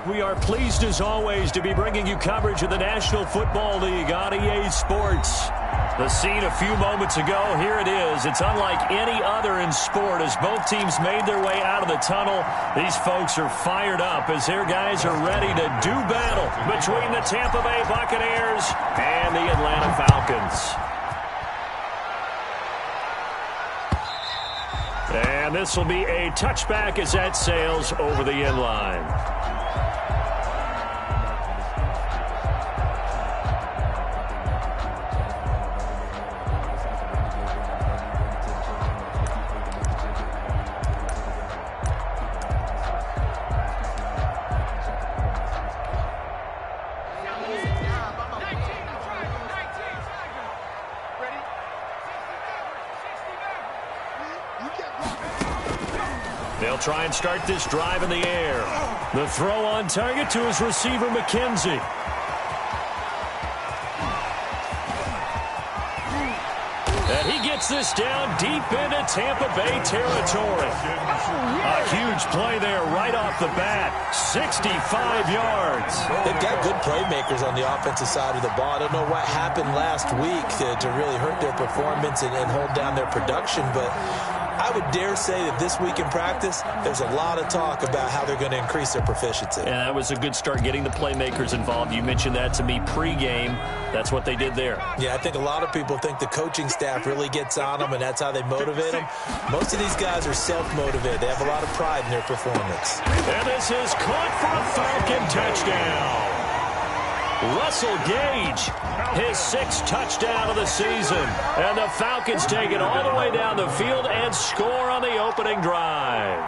We are pleased as always to be bringing you coverage of the National Football League on EA Sports. The scene a few moments ago, here it is. It's unlike any other in sport as both teams made their way out of the tunnel. These folks are fired up as their guys are ready to do battle between the Tampa Bay Buccaneers and the Atlanta Falcons. And this will be a touchback as that sails over the end line. They'll try and start this drive in the air. The throw on target to his receiver, McKenzie. And he gets this down deep into Tampa Bay territory. A huge play there right off the bat. 65 yards. They've got good playmakers on the offensive side of the ball. I don't know what happened last week to really hurt their performance and hold down their production, but I would dare say that this week in practice, there's a lot of talk about how they're going to increase their proficiency. And that was a good start getting the playmakers involved. You mentioned that to me pregame. That's what they did there. Yeah, I think a lot of people think the coaching staff really gets on them, and that's how they motivate them. Most of these guys are self-motivated. They have a lot of pride in their performance. And this is caught for a Falcon touchdown. Russell Gage, his 6th touchdown of the season. And the Falcons take it all the way down the field and score on the opening drive.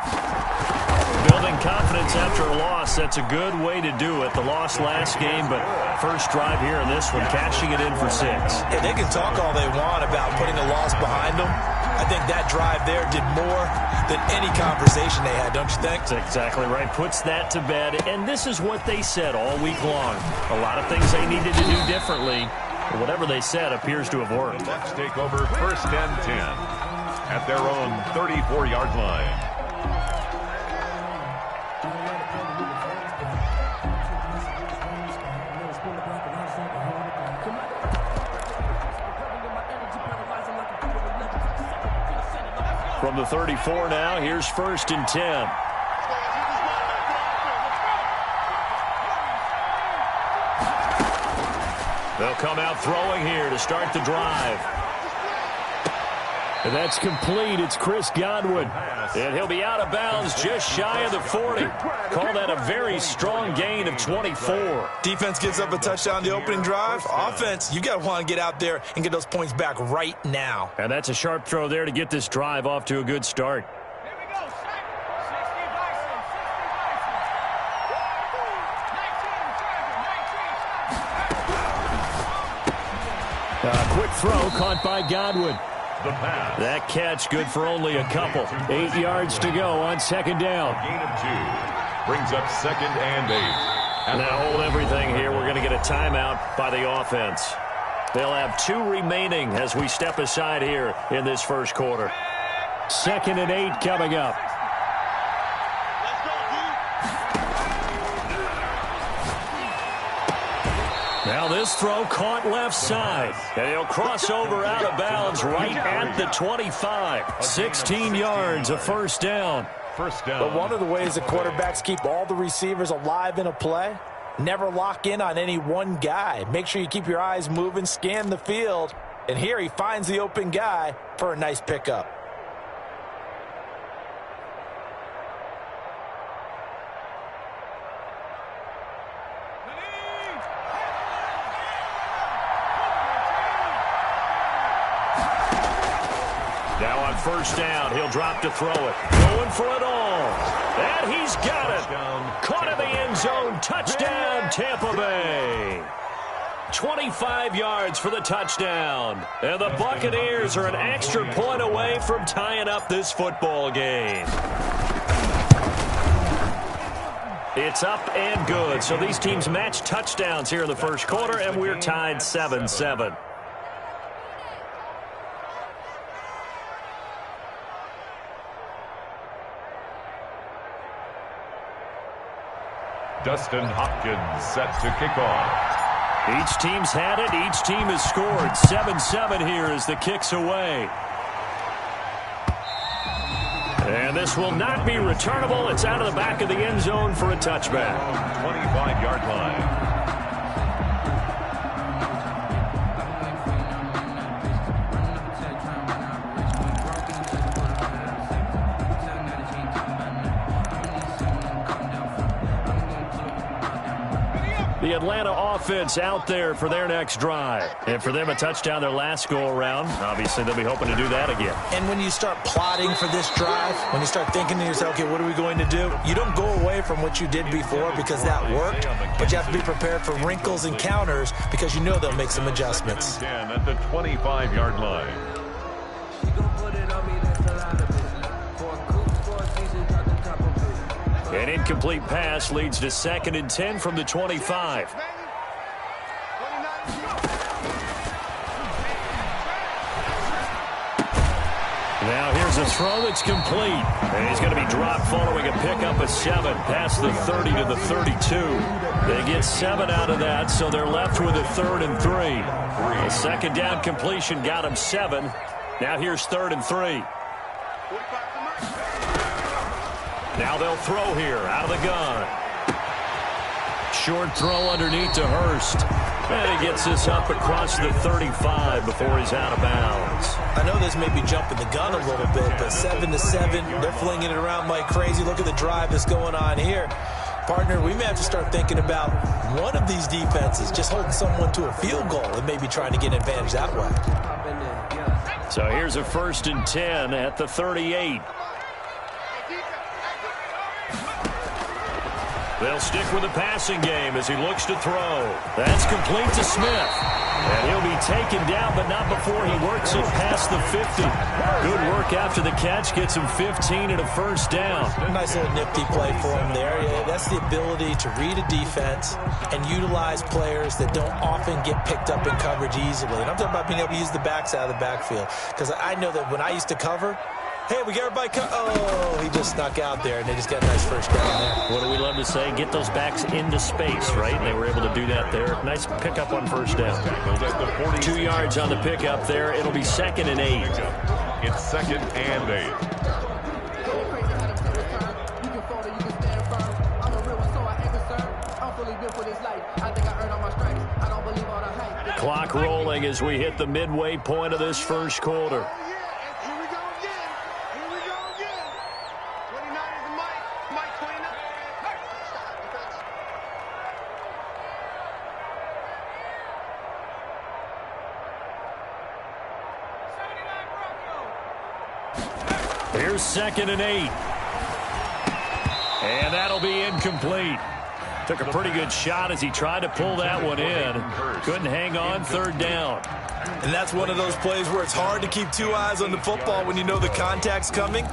Building confidence after a loss, that's a good way to do it. The loss last game, but first drive here in this one, cashing it in for 6. Yeah, they can talk all they want about putting a loss behind them. I think that drive there did more than any conversation they had, don't you think? That's exactly right. Puts that to bed. And this is what they said all week long. A lot of things they needed to do differently. But whatever they said appears to have worked. Let's take over 1st and 10 at their own 34-yard line. From the 34 now, here's 1st and 10. They'll come out throwing here to start the drive. And that's complete. It's Chris Godwin. And he'll be out of bounds just shy of the 40. Call that a very strong gain of 24. Defense gives up a touchdown the opening drive. Offense, you got to want to get out there and get those points back right now. And that's a sharp throw there to get this drive off to a good start. Quick throw caught by Godwin. The pass. That catch good for only a couple. 8 yards to go on 2nd down. A gain of 2. Brings up 2nd and 8. Now hold everything here. We're going to get a timeout by the offense. They'll have 2 remaining as we step aside here in this first quarter. 2nd and 8 coming up. Now this throw caught left side. And he'll cross over out of bounds right at the 25. 16 yards, a 1st down. First down. But one of the ways that quarterbacks keep all the receivers alive in a play, never lock in on any one guy. Make sure you keep your eyes moving, scan the field. And here he finds the open guy for a nice pickup. Now on 1st down, he'll drop to throw it. Going for it all. And he's got it. Caught in the end zone. Touchdown, Tampa Bay. 25 yards for the touchdown. And the Buccaneers are an extra point away from tying up this football game. It's up and good. So these teams match touchdowns here in the first quarter, and we're tied 7-7. Dustin Hopkins set to kick off. Each team's had it. Each team has scored. 7-7 here as the kick's away. And this will not be returnable. It's out of the back of the end zone for a touchback. 25-yard line. The Atlanta offense out there for their next drive. And for them, a touchdown their last go-around. Obviously, they'll be hoping to do that again. And when you start plotting for this drive, when you start thinking to yourself, okay, what are we going to do? You don't go away from what you did before because that worked, but you have to be prepared for wrinkles and counters because you know they'll make some adjustments. At the 25-yard line. An incomplete pass leads to 2nd and 10 from the 25. Now here's a throw that's complete. And he's going to be dropped following a pickup of 7 past the 30 to the 32. They get 7 out of that, so they're left with a 3rd and 3. A 2nd down completion got him 7. Now here's 3rd and 3. Now they'll throw here out of the gun. Short throw underneath to Hurst. And he gets this up across the 35 before he's out of bounds. I know this may be jumping the gun a little bit, but 7-7, they're flinging it around like crazy. Look at the drive that's going on here. Partner, we may have to start thinking about one of these defenses just holding someone to a field goal and maybe trying to get an advantage that way. So here's a 1st and 10 at the 38. They'll stick with the passing game as he looks to throw. That's complete to Smith. And he'll be taken down, but not before he works it past the 50. Good work after the catch. Gets him 15 and a 1st down. Nice little nifty play for him there. Yeah, that's the ability to read a defense and utilize players that don't often get picked up in coverage easily. And I'm talking about being able to use the backs out of the backfield. Because I know that when I used to cover, hey, we got everybody oh, he just snuck out there, and they just got a nice 1st down there. What do we love to say? Get those backs into space, right? And they were able to do that there. Nice pickup on 1st down. 2 yards on the pickup there. It'll be 2nd and 8. It's 2nd and 8. Clock rolling as we hit the midway point of this 1st quarter. Here's 2nd and 8. And that'll be incomplete. Took a pretty good shot as he tried to pull that one in. Couldn't hang on. 3rd down. And that's one of those plays where it's hard to keep 2 eyes on the football when you know the contact's coming,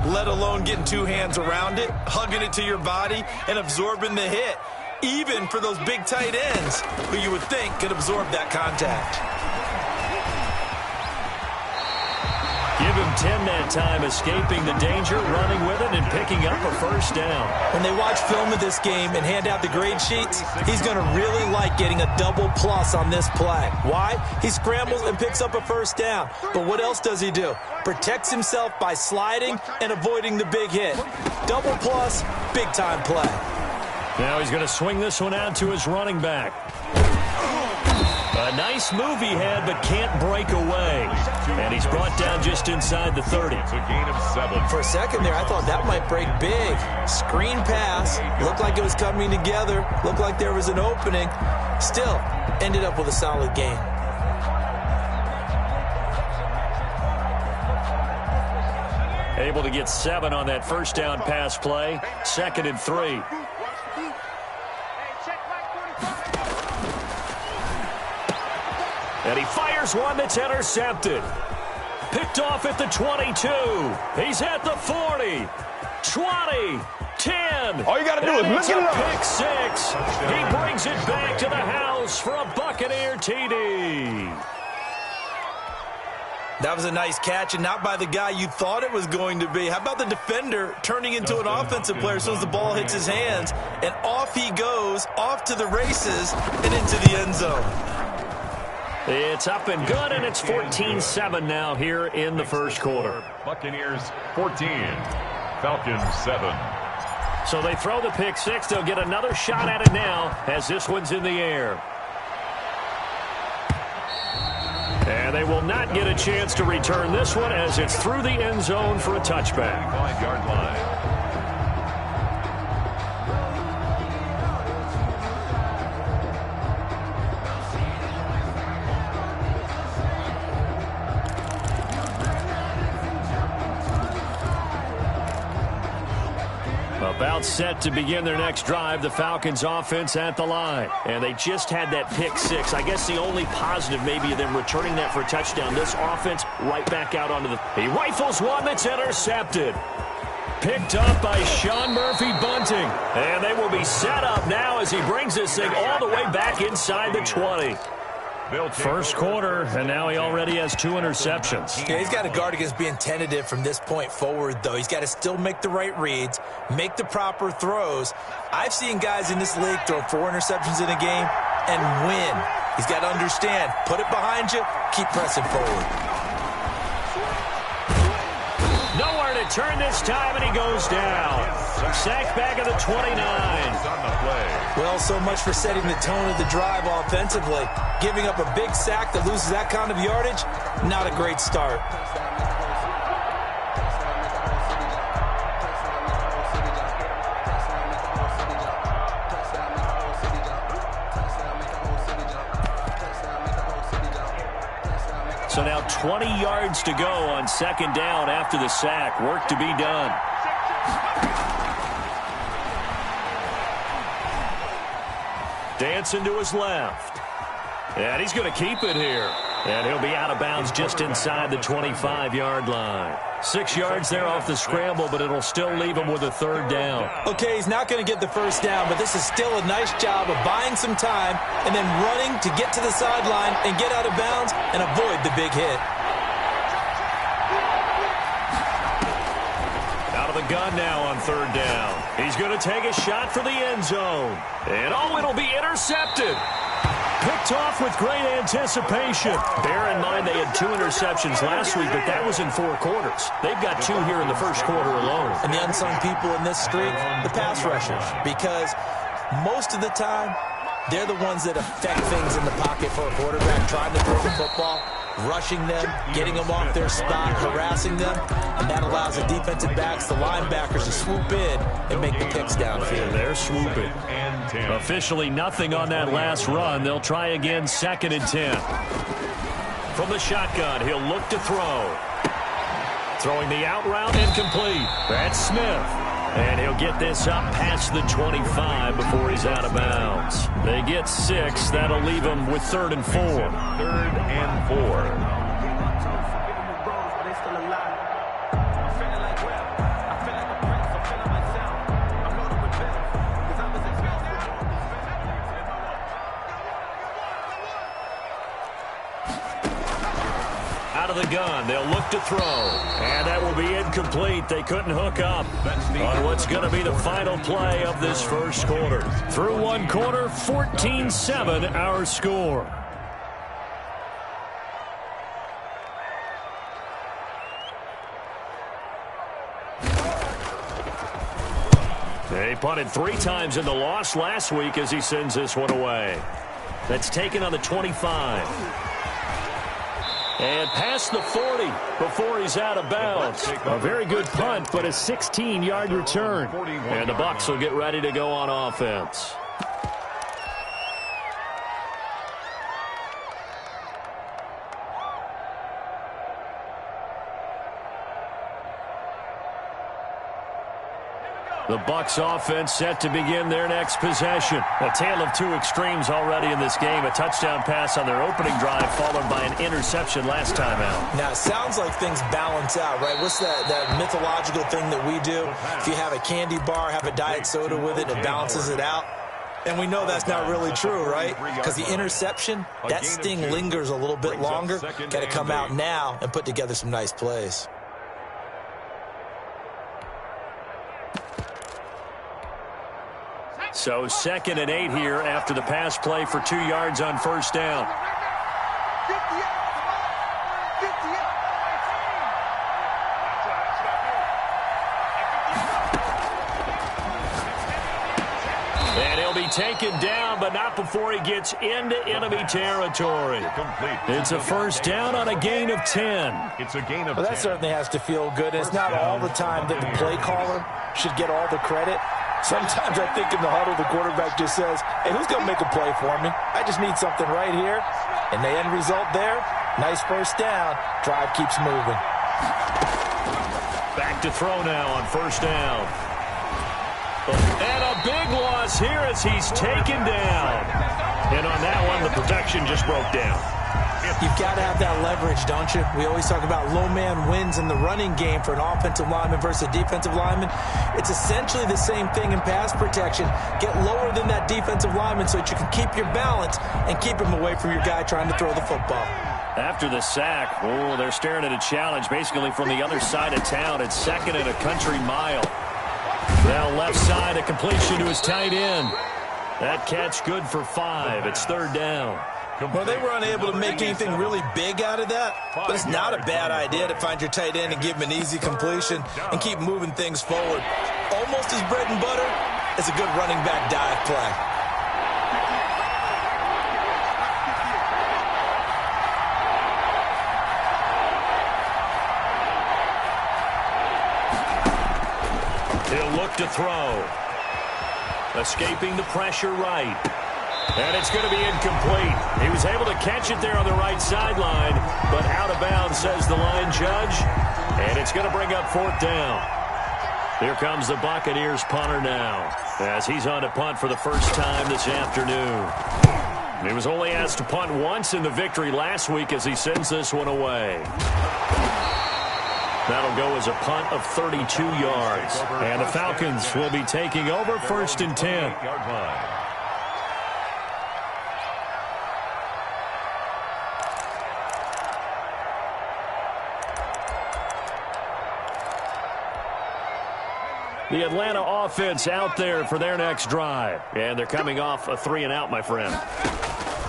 let alone getting 2 hands around it, hugging it to your body, and absorbing the hit, even for those big tight ends who you would think could absorb that contact. Give him 10 that time, escaping the danger, running with it, and picking up a 1st down. When they watch film of this game and hand out the grade sheets, he's going to really like getting a double plus on this play. Why? He scrambles and picks up a 1st down. But what else does he do? Protects himself by sliding and avoiding the big hit. Double plus, big-time play. Now he's going to swing this one out to his running back. A nice move he had, but can't break away. And he's brought down just inside the 30. It's a gain of 7. For a second there, I thought that might break big. Screen pass. Looked like it was coming together. Looked like there was an opening. Still, ended up with a solid gain. Able to get 7 on that 1st down pass play. 2nd and 3. And he fires one that's intercepted. Picked off at the 22. He's at the 40. 20. 10. All you got to do is look it up. Pick 6. He brings it back to the house for a Buccaneer TD. That was a nice catch, and not by the guy you thought it was going to be. How about the defender turning into an offensive player as soon as the ball hits his hands, and off he goes, off to the races, and into the end zone. It's up and good, and it's 14-7 now here in the first quarter. Buccaneers 14, Falcons 7. So they throw the pick six. They'll get another shot at it now as this one's in the air. And they will not get a chance to return this one as it's through the end zone for a touchback. 5-yard line. About set to begin their next drive, the Falcons offense at the line. And they just had that pick six. I guess the only positive maybe of them returning that for a touchdown. This offense right back out onto the... He rifles one that's intercepted. Picked up by Sean Murphy-Bunting. And they will be set up now as he brings this thing all the way back inside the 20. First quarter, and now he already has 2 interceptions. Yeah, he's got to guard against being tentative from this point forward, though. He's got to still make the right reads, make the proper throws. I've seen guys in this league throw 4 interceptions in a game and win. He's got to understand, put it behind you, keep pressing forward. Nowhere to turn this time, and he goes down. Sack back at the 29. Well, so much for setting the tone of the drive offensively. Giving up a big sack that loses that kind of yardage, not a great start. So now 20 yards to go on second down after the sack. Work to be done. Dancing to his left. And he's going to keep it here. And he'll be out of bounds just inside the 25-yard line. 6 yards there off the scramble, but it'll still leave him with a third down. Okay, he's not going to get the first down, but this is still a nice job of buying some time and then running to get to the sideline and get out of bounds and avoid the big hit. Out of the gun now on third down. He's going to take a shot for the end zone. And oh, it'll be intercepted. Picked off with great anticipation. Bear in mind they had 2 interceptions last week, but that was in 4 quarters. They've got 2 here in the first quarter alone. And the unsung people in this streak, the pass rushers, because most of the time, they're the ones that affect things in the pocket for a quarterback, trying to throw the football, rushing them, getting them off their spot, harassing them, and that allows the defensive backs, the linebackers, to swoop in and make the picks downfield. They're swooping. Officially nothing on that last run. They'll try again, 2nd and 10. From the shotgun, he'll look to throw. Throwing the out route, incomplete. That's Smith. And he'll get this up past the 25 before he's out of bounds. They get 6. That'll leave him with 3rd and 4. 3rd and 4. Out of the gun, they'll look to throw. And that will be incomplete. They couldn't hook up on what's going to be the final play of this first quarter. Through 1 quarter, 14-7 our score. They punted 3 times in the loss last week as he sends this one away. That's taken on the 25. And past the 40 before he's out of bounds. A very good punt, but a 16-yard return. And the Bucs will get ready to go on offense. The Bucs offense set to begin their next possession. A tale of 2 extremes already in this game. A touchdown pass on their opening drive followed by an interception last time out. Now, it sounds like things balance out, right? What's that mythological thing that we do? If you have a candy bar, have a diet soda with it, it balances it out. And we know that's not really true, right? Because the interception, that sting lingers a little bit longer. Got to come out now and put together some nice plays. So 2nd and 8 here after the pass play for 2 yards on first down. And he'll be taken down, but not before he gets into enemy territory. It's a first down on a gain of 10. It's a gain of 10. Well, that certainly has to feel good. It's not all the time that the play caller should get all the credit. Sometimes I think in the huddle, the quarterback just says, hey, who's going to make a play for me? I just need something right here. And the end result there, nice first down. Drive keeps moving. Back to throw now on first down. And a big loss here as he's taken down. And on that one, the protection just broke down. You've got to have that leverage, don't you? We always talk about low man wins in the running game for an offensive lineman versus a defensive lineman. It's essentially the same thing in pass protection. Get lower than that defensive lineman so that you can keep your balance and keep him away from your guy trying to throw the football. After the sack, they're staring at a challenge basically from the other side of town. It's 2nd and a country mile. Now left side, a completion to his tight end. That catch good for 5. It's 3rd down. Well, they were unable to make anything really big out of that, but it's not a bad idea to find your tight end and give him an easy completion and keep moving things forward. Almost as bread and butter as a good running back dive play. He'll look to throw. Escaping the pressure right. And it's going to be incomplete. He was able to catch it there on the right sideline, but out of bounds, says the line judge. And it's going to bring up 4th down. Here comes the Buccaneers punter now, as he's on to punt for the first time this afternoon. He was only asked to punt once in the victory last week as he sends this one away. That'll go as a punt of 32 yards. And the Falcons will be taking over 1st and 10. The Atlanta offense out there for their next drive. And they're coming off a 3-and-out, my friend. I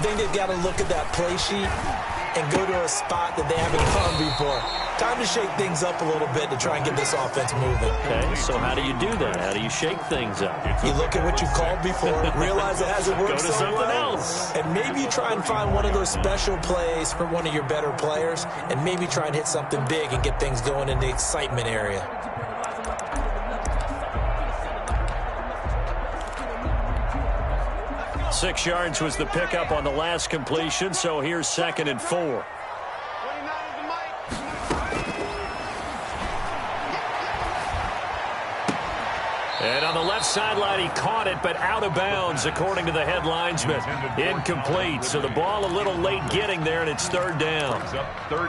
think they've got to look at that play sheet and go to a spot that they haven't gone before. Time to shake things up a little bit to try and get this offense moving. Okay, so how do you do that? How do you shake things up? You look at what you've called before, realize it hasn't worked Go to so something well, else. and maybe you try and find one of those special plays for one of your better players, and maybe try and hit something big and get things going in the excitement area. Six yards was the pickup on the last completion, so here's 2nd and 4. And on the left sideline, he caught it, but out of bounds, according to the head linesman. Incomplete, so the ball a little late getting there, and it's 3rd down.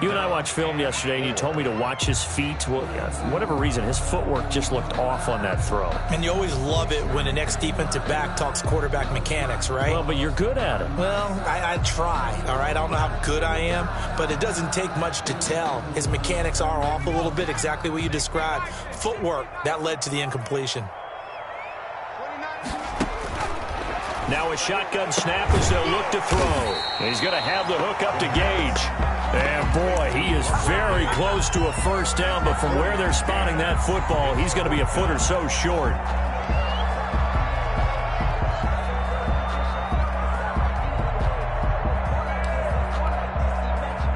You and I watched film yesterday, and you told me to watch his feet. Well, yeah, for whatever reason, his footwork just looked off on that throw. And you always love it when an ex-defensive back talks quarterback mechanics, right? Well, but you're good at it. Well, I try, all right? I don't know how good I am, but it doesn't take much to tell. His mechanics are off a little bit, exactly what you described. Footwork, that led to the incompletion. Now a shotgun snap as they'll look to throw. He's going to have the hook up to Gage. And, boy, he is very close to a first down, but from where they're spotting that football, he's going to be a foot or so short.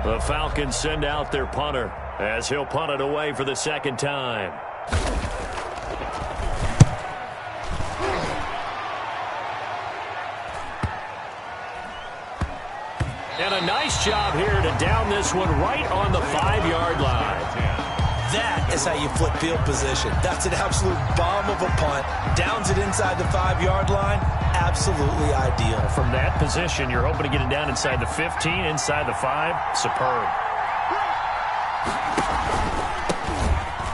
The Falcons send out their punter as he'll punt it away for the 2nd time. And a nice job here to down this one right on the 5-yard line. That is how you flip field position. That's an absolute bomb of a punt. Downs it inside the 5-yard line. Absolutely ideal. From that position, you're hoping to get it down inside the 15, inside the 5. Superb.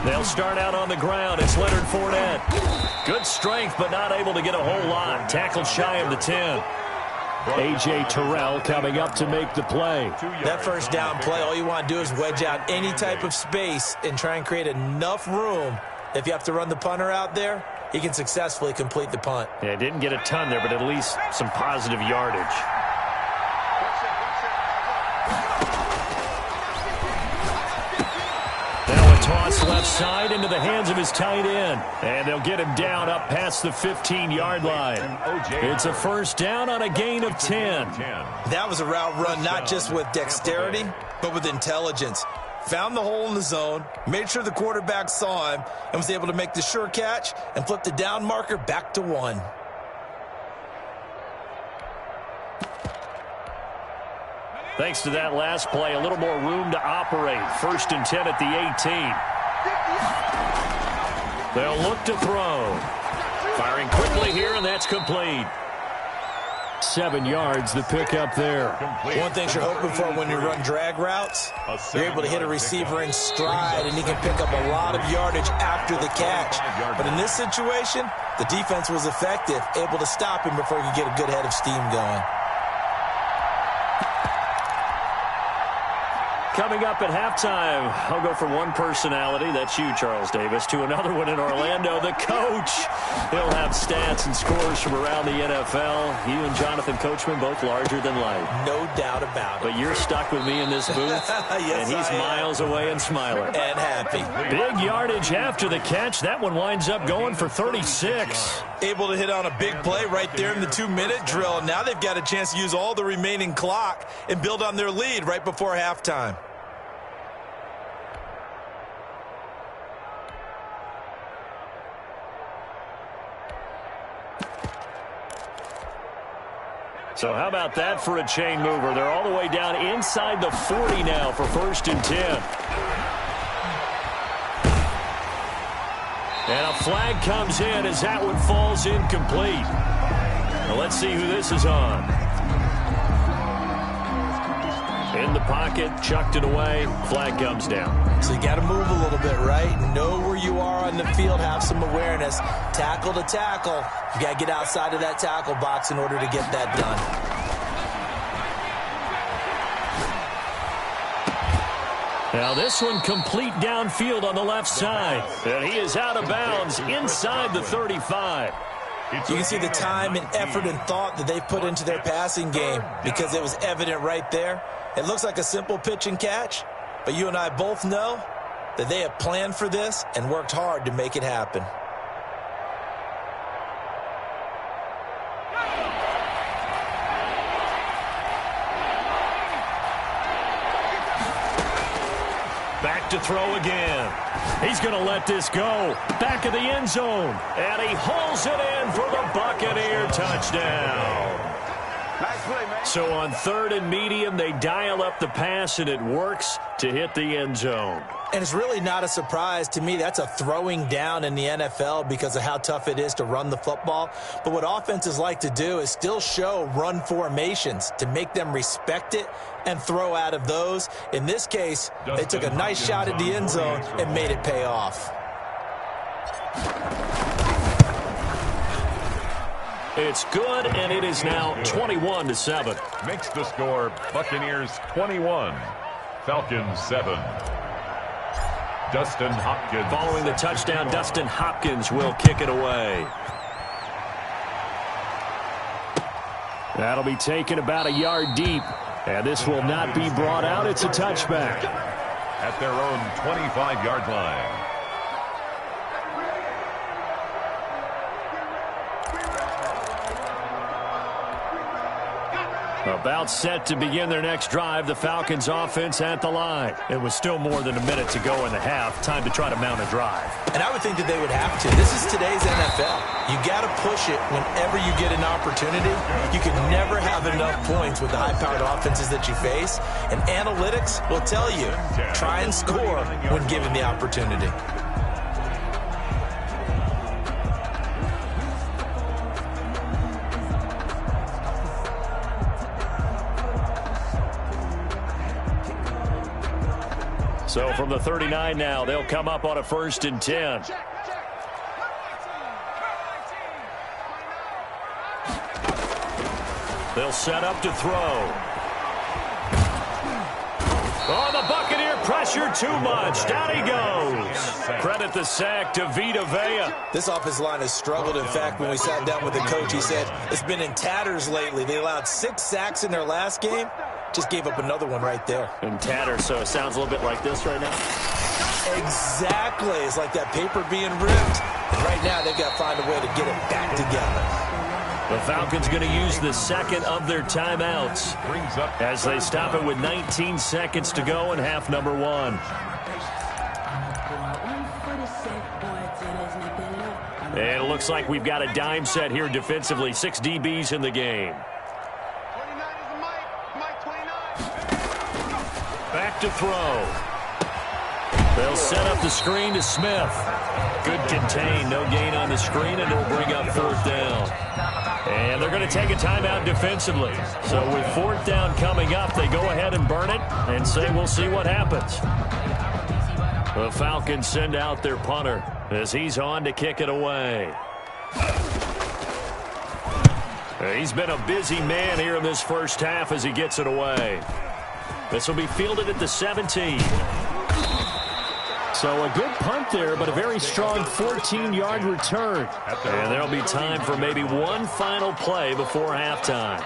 They'll start out on the ground. It's Leonard Fournette. Good strength, but not able to get a whole lot. Tackled shy of the 10. A.J. Terrell coming up to make the play. That first down play, all you want to do is wedge out any type of space and try and create enough room. If you have to run the punter out there, he can successfully complete the punt. Yeah, didn't get a ton there, but at least some positive yardage. Toss left side into the hands of his tight end. And they'll get him down up past the 15-yard line. It's a first down on a gain of 10. That was a route run not just with dexterity, but with intelligence. Found the hole in the zone, made sure the quarterback saw him, and was able to make the sure catch and flip the down marker back to 1. Thanks to that last play, a little more room to operate. First and 10 at the 18. They'll look to throw. Firing quickly here, and that's complete. 7 yards, the pickup there. One thing you're hoping for when you run drag routes, you're able to hit a receiver in stride, and he can pick up a lot of yardage after the catch. But in this situation, the defense was effective, able to stop him before he could get a good head of steam going. Coming up at halftime, I'll go from one personality, that's you, Charles Davis, to another one in Orlando, the coach. He'll have stats and scores from around the NFL. You and Jonathan Coachman, both larger than life. No doubt about it. But you're stuck with me in this booth, yes, and he's miles away and smiling. And happy. Big yardage after the catch. That one winds up going for 36. Able to hit on a big play right there in the 2-minute drill. Now they've got a chance to use all the remaining clock and build on their lead right before halftime. So how about that for a chain mover? They're all the way down inside the 40 now for first and 10. And a flag comes in as that one falls incomplete. Now let's see who this is on. In the pocket, chucked it away, flag comes down. So you got to move a little bit, right? Know where you are on the field, have some awareness. Tackle to tackle. You got to get outside of that tackle box in order to get that done. Now this one complete downfield on the left side. And he is out of bounds inside the 35. You can see the time and effort and thought that they put into their passing game because it was evident right there. It looks like a simple pitch and catch, but you and I both know that they have planned for this and worked hard to make it happen. Back to throw again. He's going to let this go. Back of the end zone. And he hauls it in for the Buccaneer touchdown. Nice play, man. So on 3rd and medium, they dial up the pass, and it works to hit the end zone. And it's really not a surprise to me. That's a throwing down in the NFL because of how tough it is to run the football. But what offenses like to do is still show run formations to make them respect it and throw out of those. In this case, they took a nice shot at the end zone and made it pay off. It's good, and it is now 21-7. Makes the score Buccaneers 21, Falcons 7. Dustin Hopkins. Following the touchdown, Dustin Hopkins will kick it away. That'll be taken about a yard deep, and this will not be brought out. It's a touchback. At their own 25-yard line. About set to begin their next drive, the Falcons offense at the line. It was still more than a minute to go in the half. Time to try to mount a drive. And I would think that they would have to. This is today's NFL. You got to push it whenever you get an opportunity. You can never have enough points with the high-powered offenses that you face. And analytics will tell you, try and score when given the opportunity. So from the 39 now, they'll come up on a 1st and 10. They'll set up to throw. Oh, the Buccaneer pressure too much. Down he goes. Credit the sack to Vita Vea. This offensive line has struggled. In fact, when we sat down with the coach, he said it's been in tatters lately. They allowed 6 sacks in their last game. Just gave up another one right there. In tatters, so it sounds a little bit like this right now. Exactly. It's like that paper being ripped. And right now, they've got to find a way to get it back together. The Falcons going to use the second of their timeouts as they stop it with 19 seconds to go in half number 1. And it looks like we've got a dime set here defensively. 6 DBs in the game. Back to throw. They'll set up the screen to Smith. Good contain, no gain on the screen, and it'll bring up 4th down. And they're going to take a timeout defensively. So with 4th down coming up, they go ahead and burn it and say we'll see what happens. The Falcons send out their punter as he's on to kick it away. He's been a busy man here in this first half as he gets it away. This will be fielded at the 17. So a good punt there, but a very strong 14-yard return. And there'll be time for maybe one final play before halftime.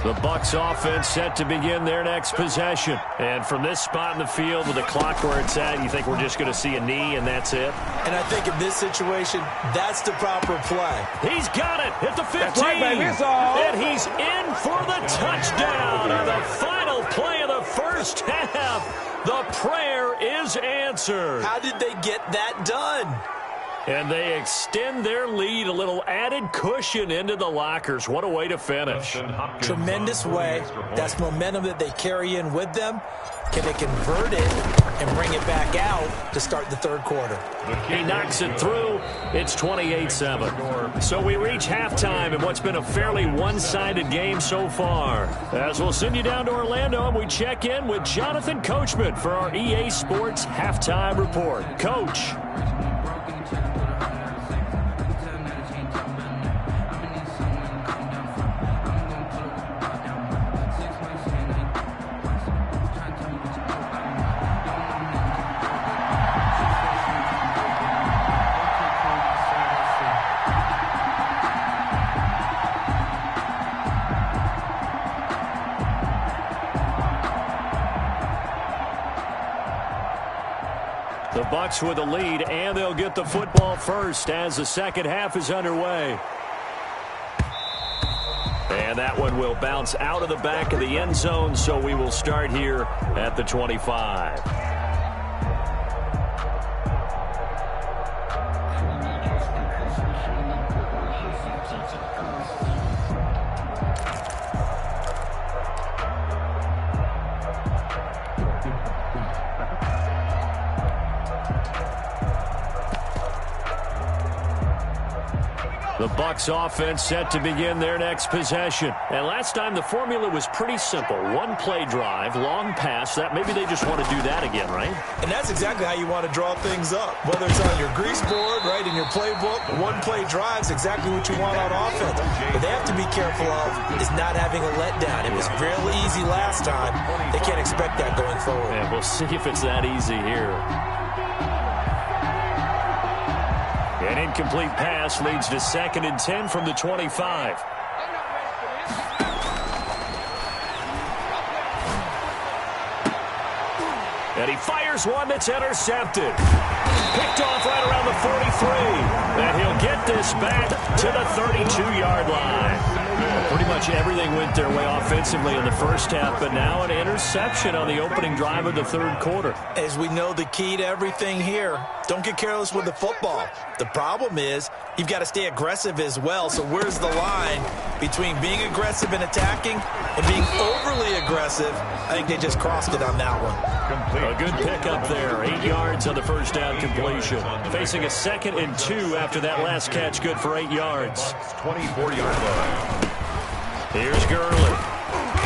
The Bucs offense set to begin their next possession. And from this spot in the field with the clock where it's at, you think we're just going to see a knee and that's it? And I think in this situation, that's the proper play. He's got it at the 15. That's right, baby. It's all. And he's in for the touchdown. And the final play of the first half, the prayer is answered. How did they get that done? And they extend their lead, a little added cushion into the lockers. What a way to finish. Tremendous way. That's momentum that they carry in with them. Can they convert it and bring it back out to start the third quarter? He knocks it through. It's 28-7. So we reach halftime in what's been a fairly one-sided game so far. As we'll send you down to Orlando and we check in with Jonathan Coachman for our EA Sports Halftime Report. Coach. The Bucs with a lead, and they'll get the football first as the second half is underway. And that one will bounce out of the back of the end zone, so we will start here at the 25. The Bucs offense set to begin their next possession. And last time the formula was pretty simple. One play drive, long pass. That maybe they just want to do that again, right? And that's exactly how you want to draw things up. Whether it's on your grease board, right, in your playbook, one play drive is exactly what you want on offense. But they have to be careful of is not having a letdown. It was real easy last time. They can't expect that going forward. Yeah, we'll see if it's that easy here. An incomplete pass leads to 2nd and 10 from the 25. And he fires one that's intercepted. Picked off right around the 43. And he'll get this back to the 32-yard line. Pretty much everything went their way offensively in the first half, but now an interception on the opening drive of the third quarter. As we know, the key to everything here, Don't get careless with the football. The problem is you've got to stay aggressive as well. So where's the line between being aggressive and attacking and being overly aggressive? I think they just crossed it on that one. A good pickup there. 8 yards on the first down completion. Facing a 2nd and 2 after that last catch. Good for 8 yards. 24-yard line. Here's Gurley.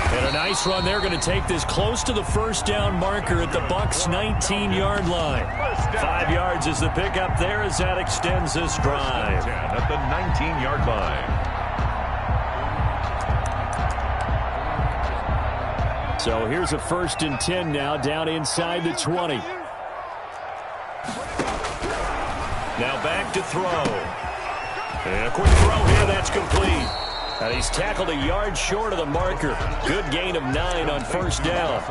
And a nice run. They're going to take this close to the first down marker at the Bucs' 19-yard line. 5 yards is the pickup there as that extends this drive. At the 19-yard line. So here's a 1st and 10 now, down inside the 20. Now back to throw. And a quick throw here, that's complete. And he's tackled a yard short of the marker. Good gain of 9 on first down.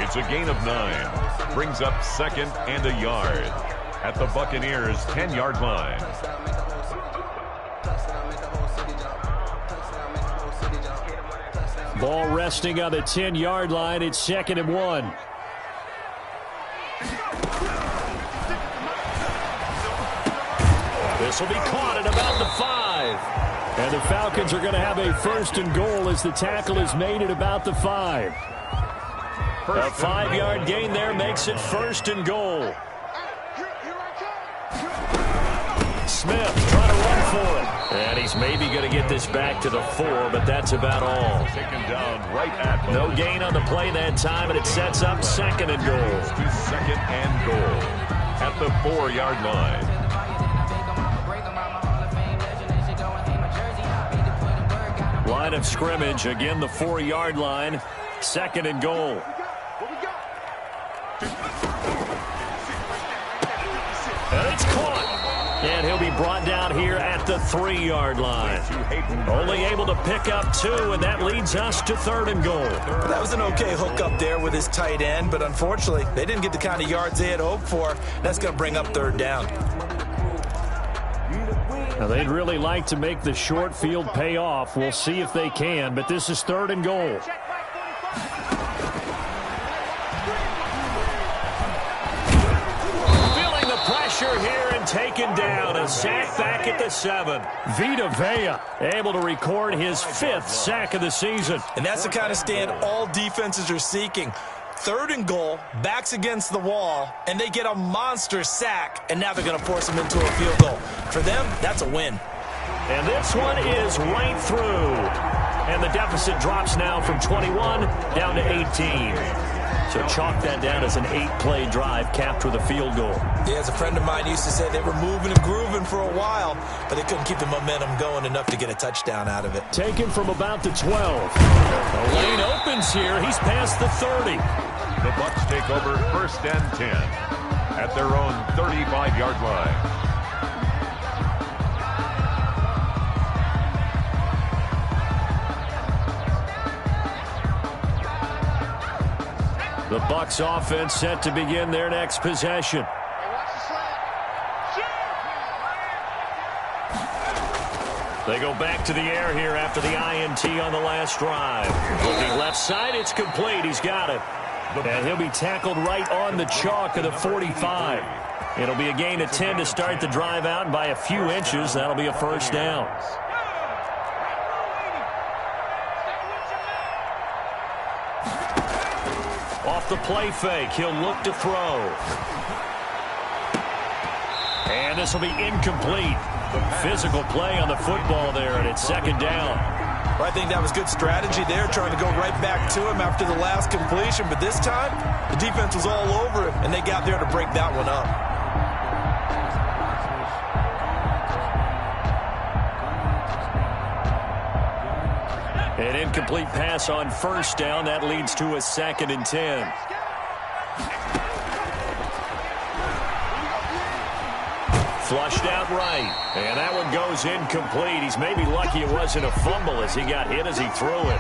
It's a gain of 9. Brings up 2nd and a yard at the Buccaneers' 10-yard line. Ball resting on the 10-yard line. It's 2nd and 1. This will be caught at about the 5. And the Falcons are going to have a 1st and goal as the tackle is made at about the 5. A 5-yard gain there makes it 1st and goal. Smith trying to run for it. And he's maybe going to get this back to the 4, but that's about all. Taken down right at the no gain on the play that time, and it sets up 2nd and goal. To 2nd and goal at the 4-yard line. Line of scrimmage, again the 4-yard line, 2nd and goal. And it's caught. And he'll be brought down here at the 3-yard line. Only able to pick up 2, and that leads us to 3rd and goal. That was an okay hook up there with his tight end, but unfortunately, they didn't get the kind of yards they had hoped for. That's going to bring up 3rd down. Now, they'd really like to make the short field pay off. We'll see if they can, but this is 3rd and goal. Feeling the pressure here and taken down. A sack back at the 7. Vita Vea able to record his 5th sack of the season. And that's the kind of stand all defenses are seeking. 3rd and goal, backs against the wall, and they get a monster sack, and now they're going to force them into a field goal. For them, that's a win. And this one is right through. And the deficit drops now from 21 down to 18. So chalk that down as an 8-play drive capped with a field goal. Yeah, as a friend of mine used to say, they were moving and grooving for a while, but they couldn't keep the momentum going enough to get a touchdown out of it. Taken from about the 12. The lane opens here. He's past the 30. The Bucs take over 1st and 10 at their own 35-yard line. The Bucs offense set to begin their next possession. They go back to the air here after the INT on the last drive. Looking left side, it's complete. He's got it. And he'll be tackled right on the chalk of the 45. It'll be a gain of 10 to start the drive out, and by a few inches, that'll be a 1st down. Off the play fake, he'll look to throw. And this will be incomplete. Physical play on the football there, and it's 2nd down. Well, I think that was good strategy there, trying to go right back to him after the last completion. But this time, the defense was all over it, and they got there to break that one up. An incomplete pass on 1st down. That leads to a 2nd and 10. Flushed out right. And that one goes incomplete. He's maybe lucky it wasn't a fumble as he got hit as he threw it.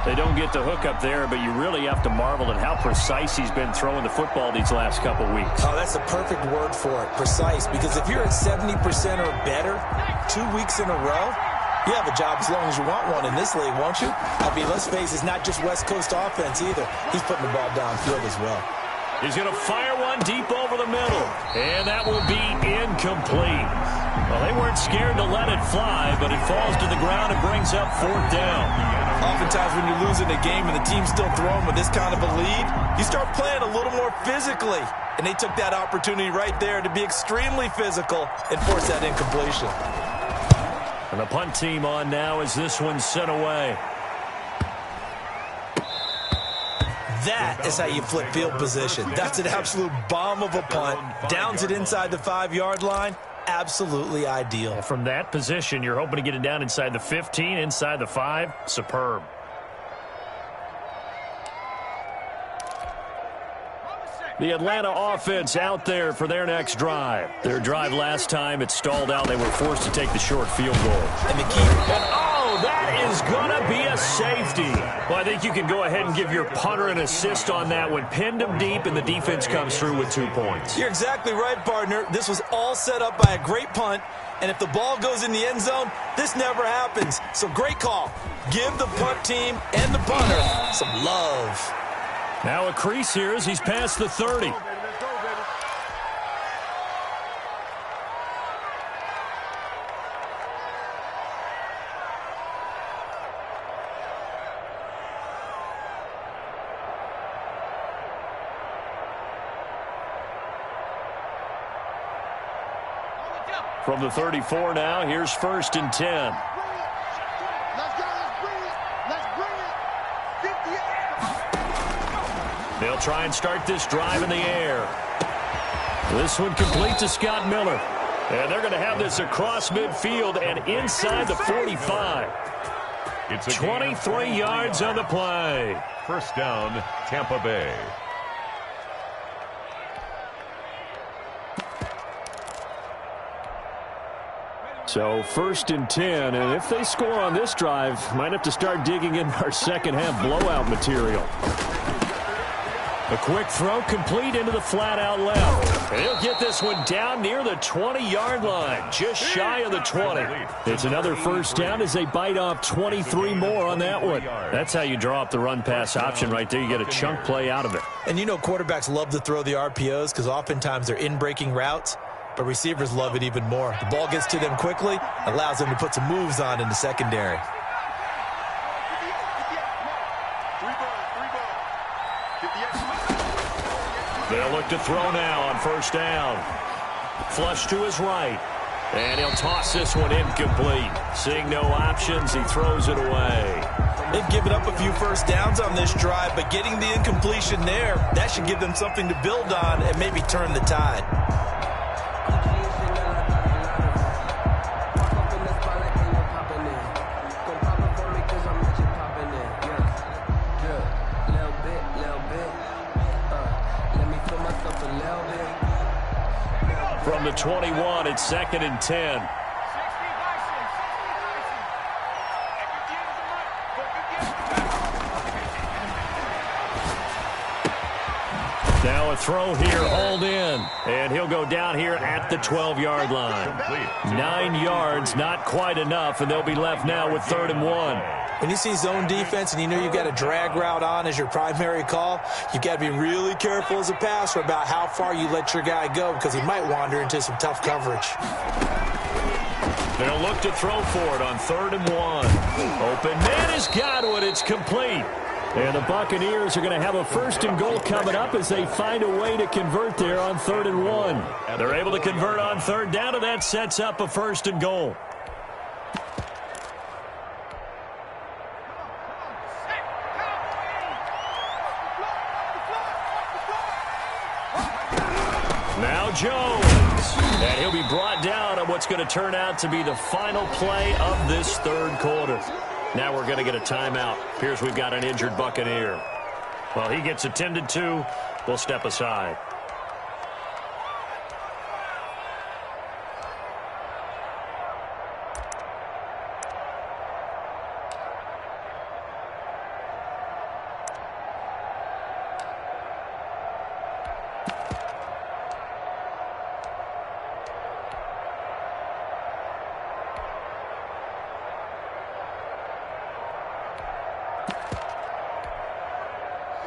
They don't get the hook up there, but you really have to marvel at how precise he's been throwing the football these last couple weeks. Oh, that's the perfect word for it, precise. Because if you're at 70% or better 2 weeks in a row, you have a job as long as you want one in this league, won't you? I mean, let's face it, it's not just West Coast offense either. He's putting the ball downfield as well. He's going to fire one deep over the middle. And that will be incomplete. Well, they weren't scared to let it fly, but it falls to the ground and brings up 4th down. Oftentimes when you're losing a game and the team's still throwing with this kind of a lead, you start playing a little more physically. And they took that opportunity right there to be extremely physical and force that incompletion. And the punt team on now as this one's sent away. That is how you flip field position. That's an absolute bomb of a punt. Downs it inside the 5-yard line. Absolutely ideal. From that position, you're hoping to get it down inside the 15, inside the 5. Superb. The Atlanta offense out there for their next drive. Their drive last time, it stalled out. They were forced to take the short field goal. And the key. Oh, that is going to be a safety. Well, I think you can go ahead and give your punter an assist on that one. Pinned him deep, and the defense comes through with 2 points. You're exactly right, partner. This was all set up by a great punt. And if the ball goes in the end zone, this never happens. So great call. Give the punt team and the punter some love. Now a crease here as he's past the 30. From the 34 now, here's 1st and 10. They'll try and start this drive in the air. This one complete to Scott Miller. And they're going to have this across midfield and inside the 45. It's 23 yards on the play. 1st down, Tampa Bay. So 1st and 10, and if they score on this drive, might have to start digging in our second half blowout material. A quick throw complete into the flat out left. And he'll get this one down near the 20-yard line, just shy of the 20. It's another 1st down as they bite off 23 more on that one. That's how you draw up the run-pass option right there. You get a chunk play out of it. And you know quarterbacks love to throw the RPOs because oftentimes they're in-breaking routes, but receivers love it even more. The ball gets to them quickly, allows them to put some moves on in the secondary. They'll look to throw now on 1st down. Flush to his right. And he'll toss this one incomplete. Seeing no options, he throws it away. They've given up a few 1st downs on this drive, but getting the incompletion there, that should give them something to build on and maybe turn the tide. From the 21, it's 2nd and 10. Now a throw here, hauled in. And he'll go down here at the 12-yard line. 9 yards, not quite enough, and they'll be left now with 3rd and 1. When you see zone defense and you know you've got a drag route on as your primary call, you've got to be really careful as a passer about how far you let your guy go because he might wander into some tough coverage. They'll look to throw for it on 3rd and 1. Open man has got it. It's complete. And the Buccaneers are going to have a 1st and goal coming up as they find a way to convert there on 3rd and 1. They're able to convert on 3rd down, and that sets up a 1st and goal. Now Jones, and he'll be brought down on what's going to turn out to be the final play of this 3rd quarter. Now we're going to get a timeout. Appears we've got an injured Buccaneer. Well, he gets attended to. We'll step aside.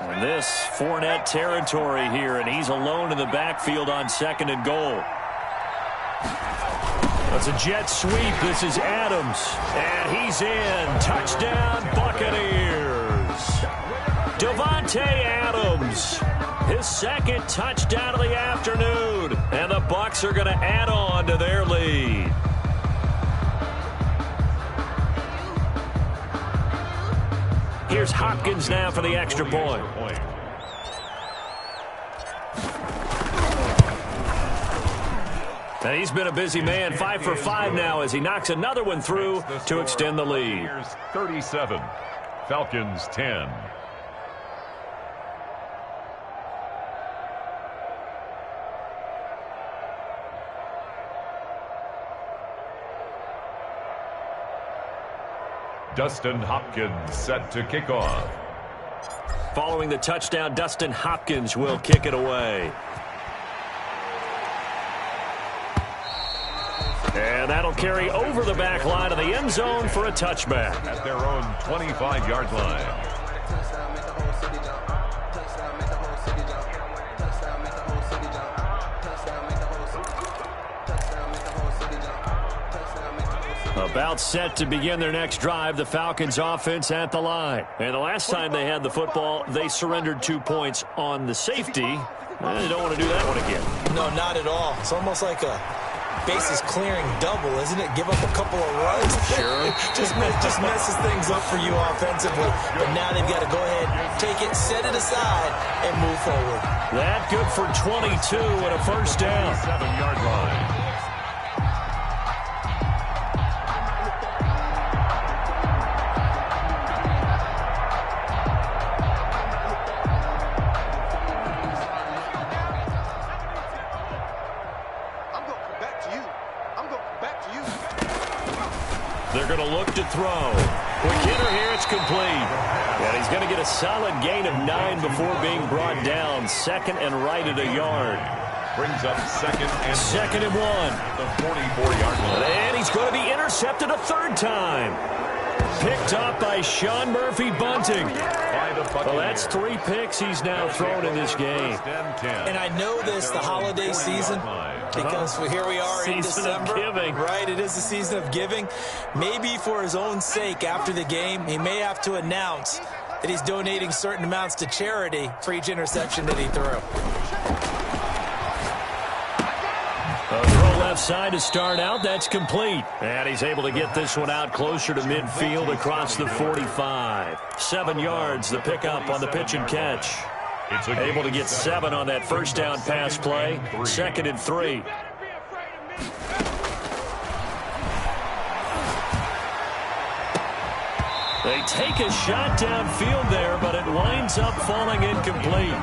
And this Fournette territory here, and he's alone in the backfield on 2nd and goal. That's a jet sweep. This is Adams, and he's in. Touchdown, Buccaneers. Davante Adams, his 2nd touchdown of the afternoon, and the Bucs are going to add on to their lead. Here's Hopkins now for the extra point. And he's been a busy man, 5 for 5 now as he knocks another one through to extend the lead. Here's 37, Falcons 10. Dustin Hopkins set to kick off. Following the touchdown, Dustin Hopkins will kick it away. And that'll carry over the back line of the end zone for a touchback. At their own 25-yard line. About set to begin their next drive, the Falcons offense at the line. And the last time they had the football, they surrendered 2 points on the safety. They don't want to do that one again. No, not at all. It's almost like a bases clearing double, isn't it? Give up a couple of runs. Sure. just messes things up for you offensively. But now they've got to go ahead, take it, set it aside, and move forward. That good for 22 and a first down. 7-yard line. They're going to look to throw. Quick hitter here, it's complete. And he's going to get a solid gain of 9 before being brought down. 2nd and right at a yard. Brings up 2nd and 1. The 44-yard line. And he's going to be intercepted a 3rd time. Picked up by Sean Murphy Bunting. Well, that's 3 picks he's now thrown in this game. And I know this, the holiday season, because here we are in December. Season of giving. Right, it is the season of giving. Maybe for his own sake, after the game, he may have to announce that he's donating certain amounts to charity for each interception that he threw. A throw left side to start out. That's complete. And he's able to get this one out closer to midfield across the 45. 7 yards, the pickup on the pitch and catch. Able to get 7 on that first down pass play. 2nd and 3. They take a shot downfield there, but it winds up falling incomplete.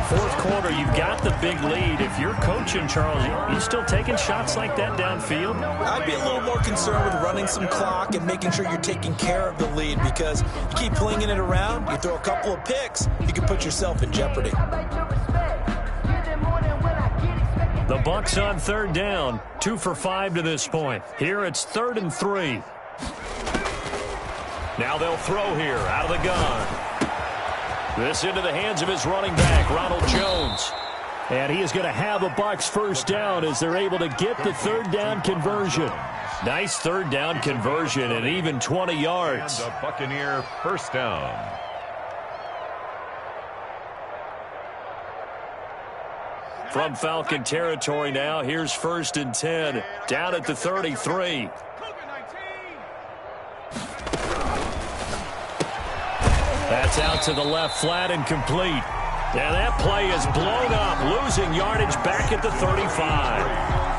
4th quarter, you've got the big lead. If you're coaching, Charles, you still taking shots like that downfield? I'd be a little more concerned with running some clock and making sure you're taking care of the lead, because you keep flinging it around, you throw a couple of picks, you can put yourself in jeopardy. The Bucs on 3rd down, 2 for 5 to this point. Here it's 3rd and 3. Now they'll throw here out of the gun. This into the hands of his running back, Ronald Jones. And he is going to have a Bucs first down as they're able to get the 3rd down conversion. Nice 3rd down conversion and even 20 yards. And a Buccaneer first down. From Falcon territory now, here's 1st and 10. Down at the 33. That's out to the left flat and complete. And that play is blown up, losing yardage back at the 35.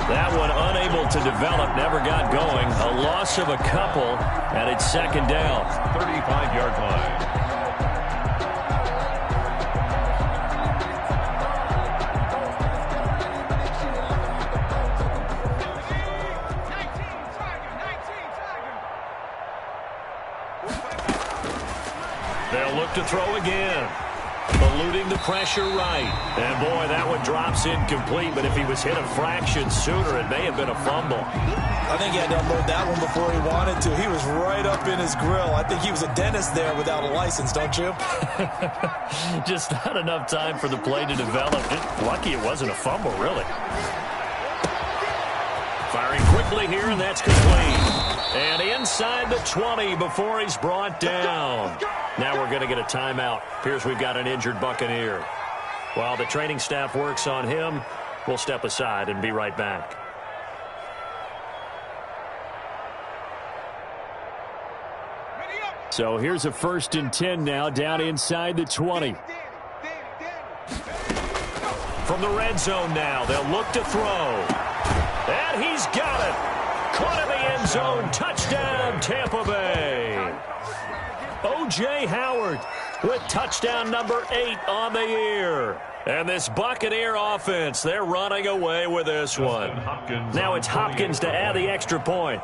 That one unable to develop, never got going. A loss of a couple, and it's 2nd down. 35-yard line. They'll look to throw again. Eluding the pressure right. And, boy, that one drops incomplete. But if he was hit a fraction sooner, it may have been a fumble. I think he had to unload that one before he wanted to. He was right up in his grill. I think he was a dentist there without a license, don't you? Just not enough time for the play to develop. Lucky it wasn't a fumble, really. Firing quickly here, and that's complete. And inside the 20 before he's brought down. Now we're going to get a timeout. Appears we've got an injured Buccaneer. While the training staff works on him, we'll step aside and be right back. So here's a 1st and 10 now, down inside the 20. From the red zone now, they'll look to throw. And he's got it. Caught in the end zone. Touchdown, Tampa Bay. O.J. Howard with touchdown number 8 on the year. And this Buccaneer offense, they're running away with this one. Now it's Hopkins to add the extra point.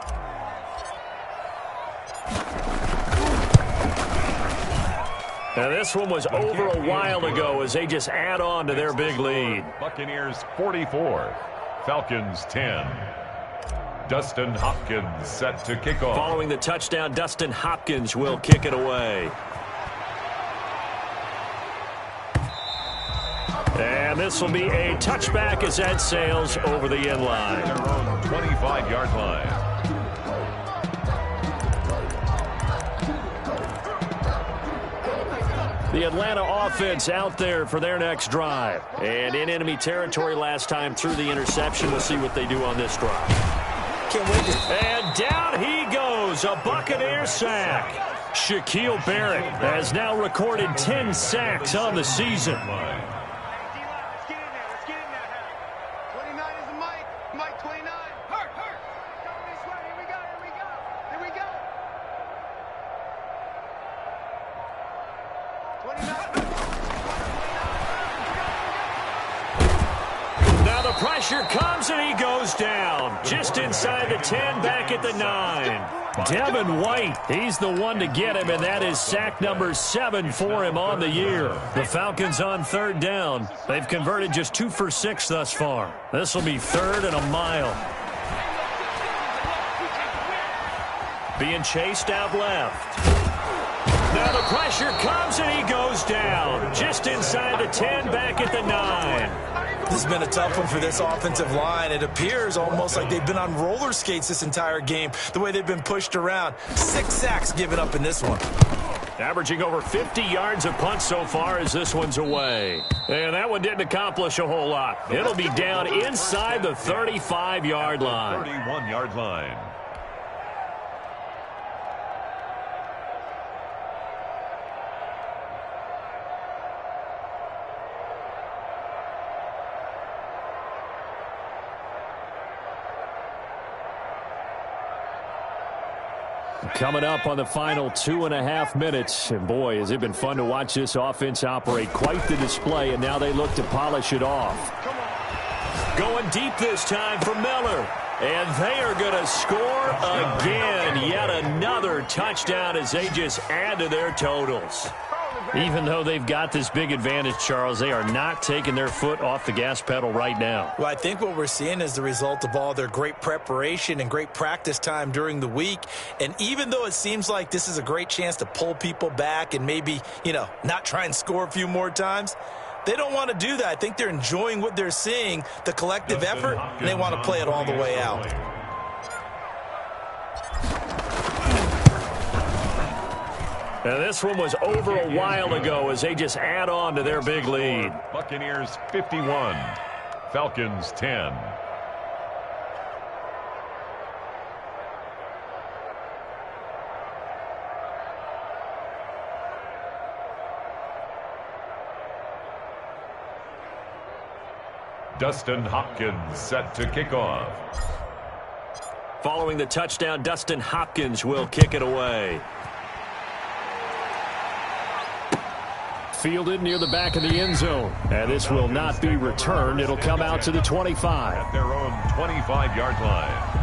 Now this one was over a while ago as they just add on to their big lead. Buccaneers 44, Falcons 10. Dustin Hopkins set to kick off. Following the touchdown, Dustin Hopkins will kick it away. And this will be a touchback as that sails over the end line. Their own 25-yard line. The Atlanta offense out there for their next drive. And in enemy territory last time through the interception. We'll see what they do on this drive. Can't wait to... And down he goes, a Buccaneer sack. Shaquille Barrett has now recorded 10 sacks on the season. Pressure comes and he goes down. Just inside the 10, back at the 9. Devin White, he's the one to get him, and that is sack number 7 for him on the year. The Falcons on 3rd down. They've converted just 2 for 6 thus far. This will be 3rd and a mile. Being chased out left. Now the pressure comes and he goes down. Just inside the 10, back at the 9. This has been a tough one for this offensive line. It appears almost like they've been on roller skates this entire game, the way they've been pushed around. 6 sacks given up in this one. Averaging over 50 yards a punt so far as this one's away. And that one didn't accomplish a whole lot. It'll be down inside the 35-yard line. 31-yard line. Coming up on the final 2.5 minutes. And boy, has it been fun to watch this offense operate. Quite the display, and now they look to polish it off. Going deep this time for Miller. And they are going to score again. Yet another touchdown as they just add to their totals. Even though they've got this big advantage, Charles, they are not taking their foot off the gas pedal right now. Well, I think what we're seeing is the result of all their great preparation and great practice time during the week. And even though it seems like this is a great chance to pull people back and maybe, not try and score a few more times, they don't want to do that. I think they're enjoying what they're seeing, the collective effort, and they want to play it all the way out. Now this one was over a while ago as they just add on to their big lead. Buccaneers 51, Falcons 10. Dustin Hopkins set to kick off. Following the touchdown, Dustin Hopkins will kick it away. Fielded near the back of the end zone. And this will not be returned. It'll come out to the 25. At their own 25-yard line.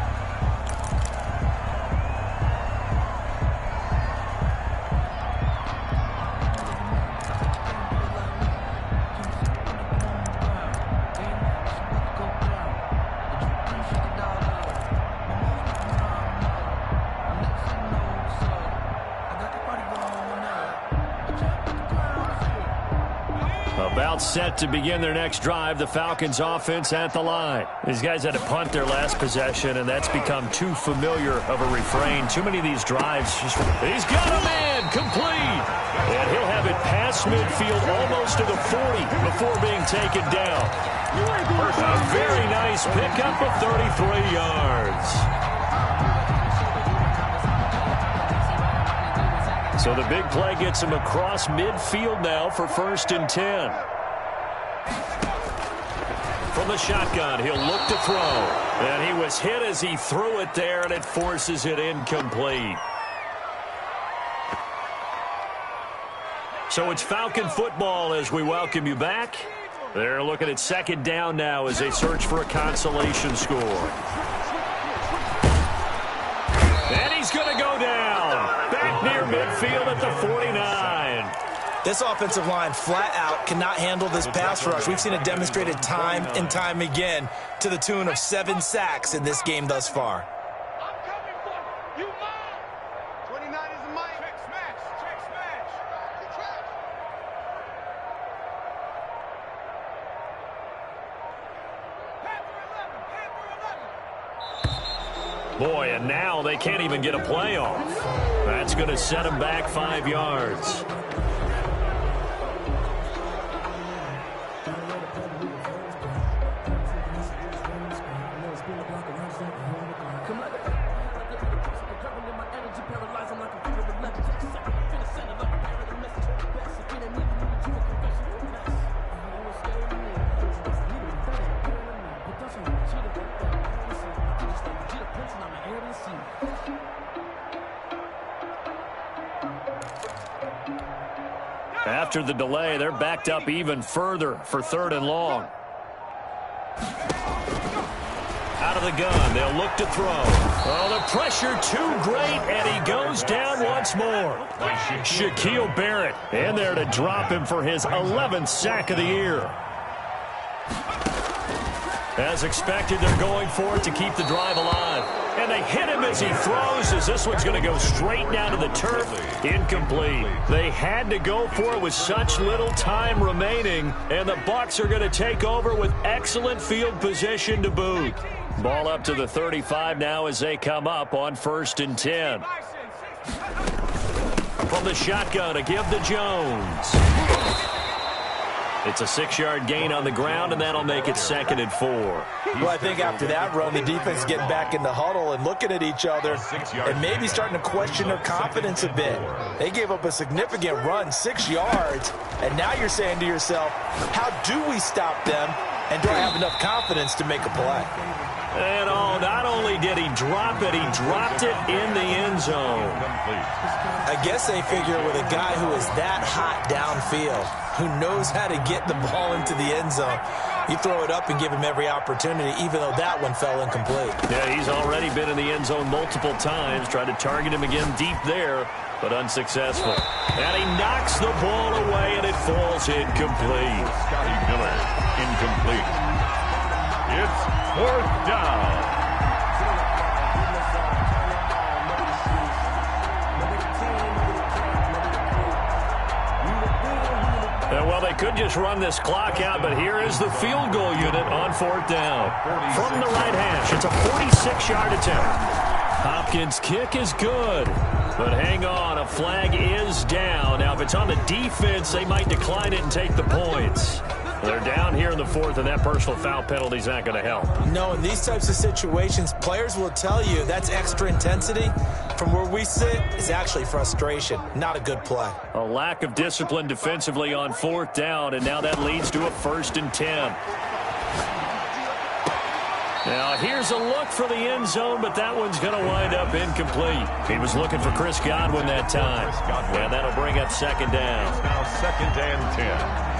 About set to begin their next drive, the Falcons offense at the line. These guys had to punt their last possession, and that's become too familiar of a refrain. Too many of these drives. He's got a man, complete. And he'll have it past midfield almost to the 40 before being taken down. A very nice pickup of 33 yards. So the big play gets him across midfield now for 1st and 10. From the shotgun, he'll look to throw. And he was hit as he threw it there, and it forces it incomplete. So it's Falcon football as we welcome you back. They're looking at 2nd down now as they search for a consolation score. And he's going to go down. Back near midfield at the 49. This offensive line flat out cannot handle this pass rush. We've seen it demonstrated time and time again to the tune of 7 sacks in this game thus far. I'm coming for you. You mine. 29 is a mine. Check smash. Check smash. Panther 11. Panther 11. Boy, and now they can't even get a play off. That's going to set them back 5 yards. After the delay, they're backed up even further for 3rd and long. Out of the gun, they'll look to throw. Oh, the pressure too great, and he goes down once more. Shaquille Barrett in there to drop him for his 11th sack of the year. As expected, they're going for it to keep the drive alive. And they hit him as he throws, as this one's going to go straight down to the turf. Incomplete. They had to go for it with such little time remaining, and the Bucs are going to take over with excellent field position to boot. Ball up to the 35 now as they come up on 1st and 10. From the shotgun, a give to Jones. It's a 6-yard gain on the ground, and that'll make it 2nd and 4. Well, I think after that run, the defense is getting back in the huddle and looking at each other and maybe starting to question their confidence a bit. They gave up a significant run, 6 yards, and now you're saying to yourself, how do we stop them, and do I have enough confidence to make a play? And oh, not only did he drop it, he dropped it in the end zone. I guess they figure with a guy who is that hot downfield, who knows how to get the ball into the end zone, you throw it up and give him every opportunity, even though that one fell incomplete. Yeah, he's already been in the end zone multiple times, tried to target him again deep there, but unsuccessful. And he knocks the ball away, and it falls incomplete. Scotty Miller, incomplete. It's 4th down. Well, they could just run this clock out, but here is the field goal unit on 4th down. From the right hash, it's a 46-yard attempt. Hopkins' kick is good, but hang on, a flag is down. Now, if it's on the defense, they might decline it and take the points. They're down here in the 4th, and that personal foul penalty is not going to help. No, in these types of situations, players will tell you that's extra intensity. From where we sit, it's actually frustration. Not a good play. A lack of discipline defensively on 4th down, and now that leads to a 1st and 10. Now, here's a look for the end zone, but that one's going to wind up incomplete. He was looking for Chris Godwin that time. And that'll bring up 2nd down. It's now 2nd and 10.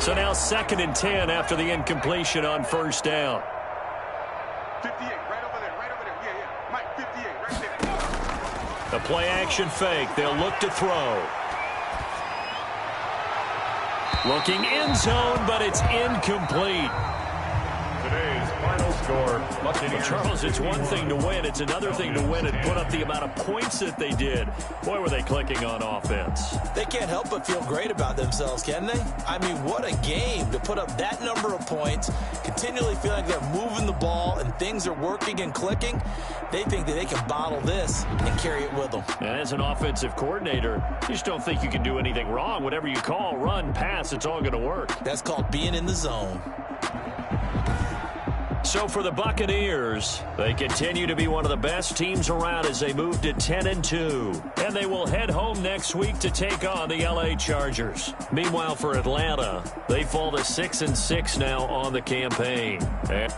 So now 2nd and 10 after the incompletion on 1st down. 58, right over there, right over there. Yeah. Mike, 58, right there. A play action fake. They'll look to throw. Looking end zone, but it's incomplete. Today's final score. score. Buccaneers. Charles, it's one thing to win. It's another thing to win and put up the amount of points that they did. Boy, were they clicking on offense. They can't help but feel great about themselves, can they? I mean, what a game to put up that number of points, continually feel like they're moving the ball and things are working and clicking. They think that they can bottle this and carry it with them. And as an offensive coordinator, you just don't think you can do anything wrong. Whatever you call, run, pass, it's all going to work. That's called being in the zone. So for the Buccaneers, they continue to be one of the best teams around as they move to 10-2. And they will head home next week to take on the LA Chargers. Meanwhile, for Atlanta, they fall to 6-6 now on the campaign. And